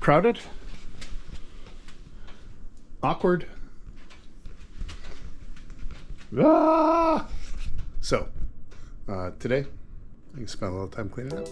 Crowded? Awkward? Ah! So, today, you spent a little time cleaning up.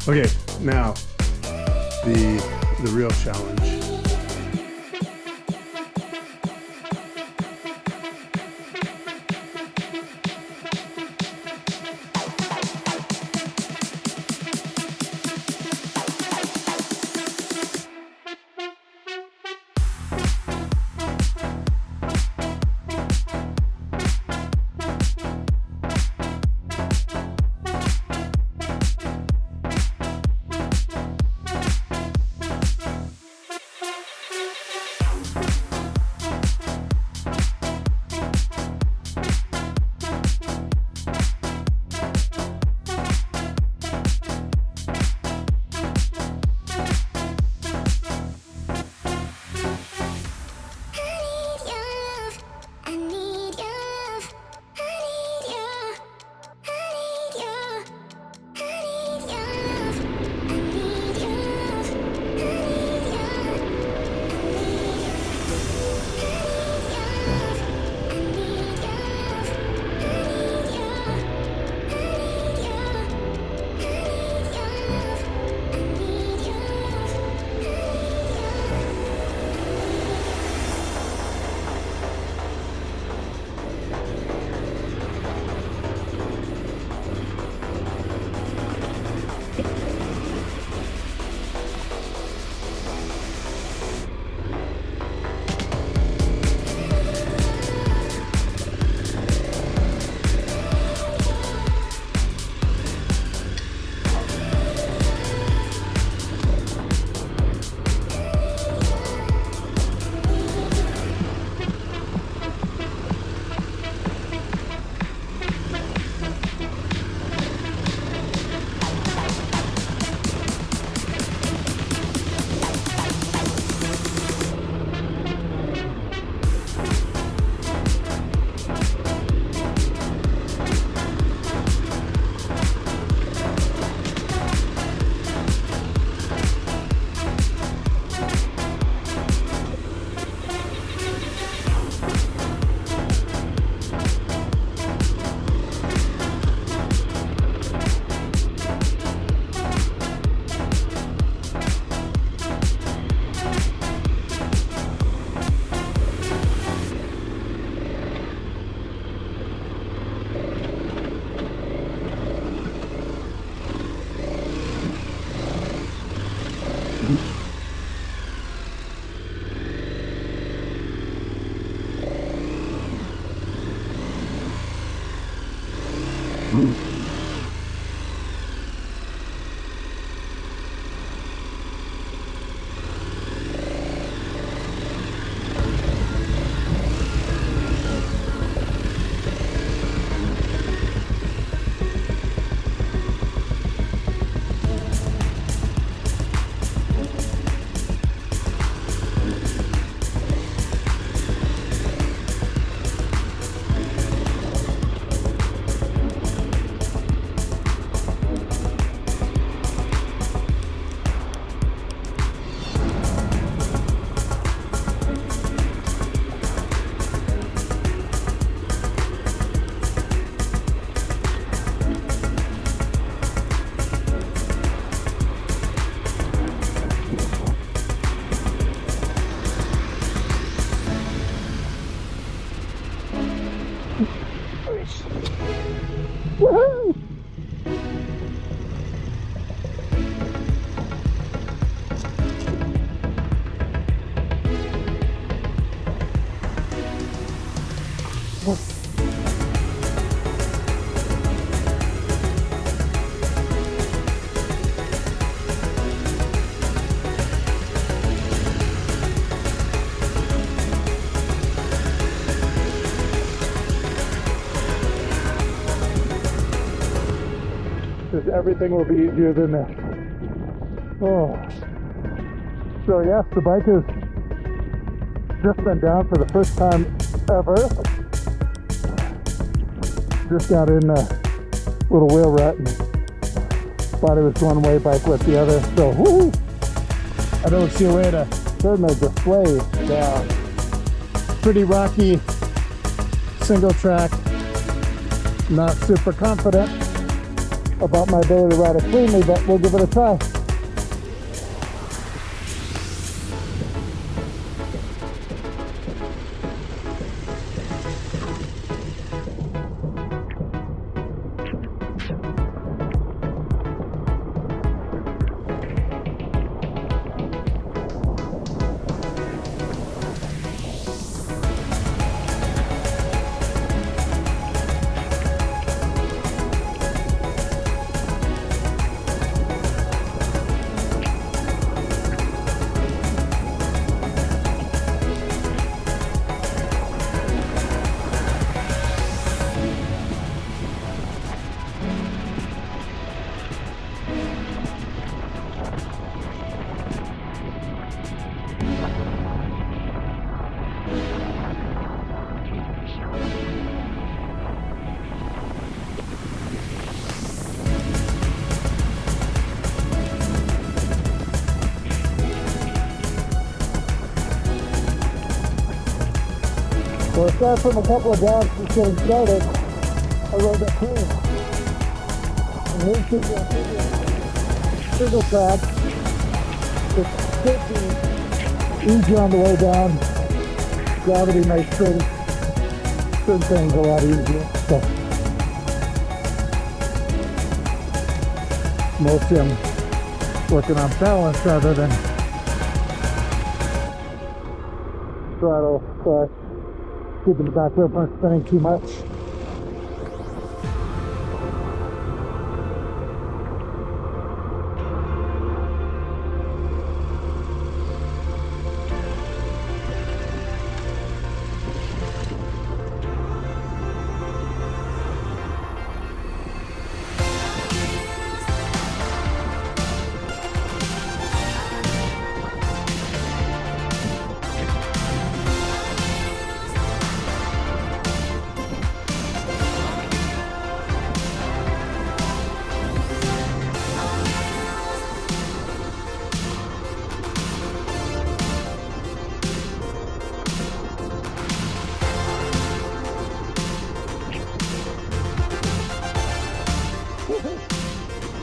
Okay, now the real challenge. Because everything will be easier than this. Oh. So yes, the bike has just been down for the first time ever. Just got in a little wheel rut and thought it was one way, bike went the other. So woo! I don't see a way to turn the display down. Pretty rocky, single track. Not super confident about my ability to ride it cleanly, but we'll give it a try. So aside from a couple of downs just getting started, I rode that clean. And here's the single track. It should be easy on the way down. Gravity makes certain things a lot easier. So mostly I'm working on balance rather than throttle clutch. Keeping the back wheel from spinning too much.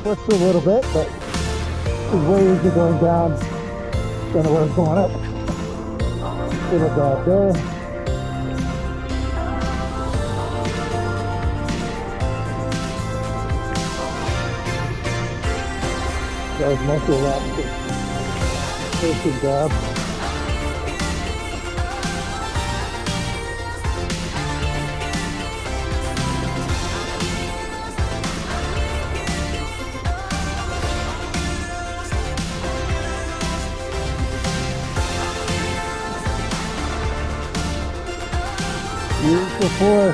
Pushed a little bit, but it was way easier going down than it was going up. Little bad there. That was mostly a lot of push and grab. Years before.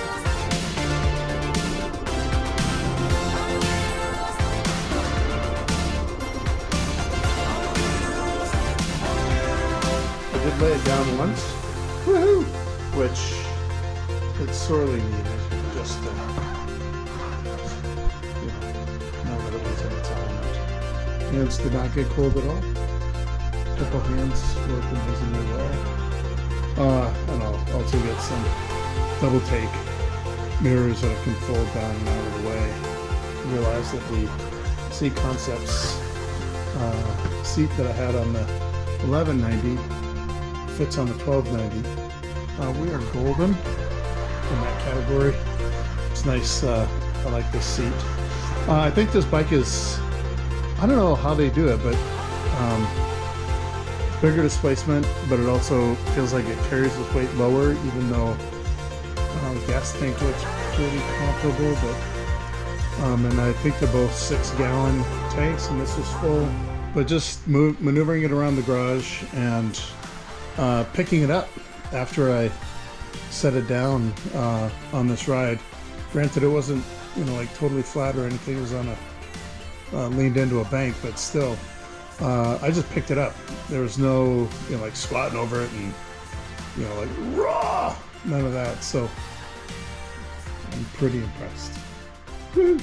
I did lay it down once, woohoo! Which it's sorely needed. Just know that it was in its element. Hands did not get cold at all. Couple hands worked amazingly well. And I'll also get some double take mirrors that I can fold down and out of the way. Realize that the C Concepts seat that I had on the 1190 fits on the 1290. We are golden in that category. It's nice. I like this seat. I think this bike is, I don't know how they do it, but bigger displacement, but it also feels like it carries the weight lower, even though Gas tank looks pretty comparable, but and I think they're both 6-gallon tanks, and this is full. But just maneuvering it around the garage and picking it up after I set it down on this ride. Granted, it wasn't, you know, like totally flat or anything. It was on a leaned into a bank, but still, I just picked it up. There was no, you know, like squatting over it and, you know, like raw, none of that. So I'm pretty impressed. Woo.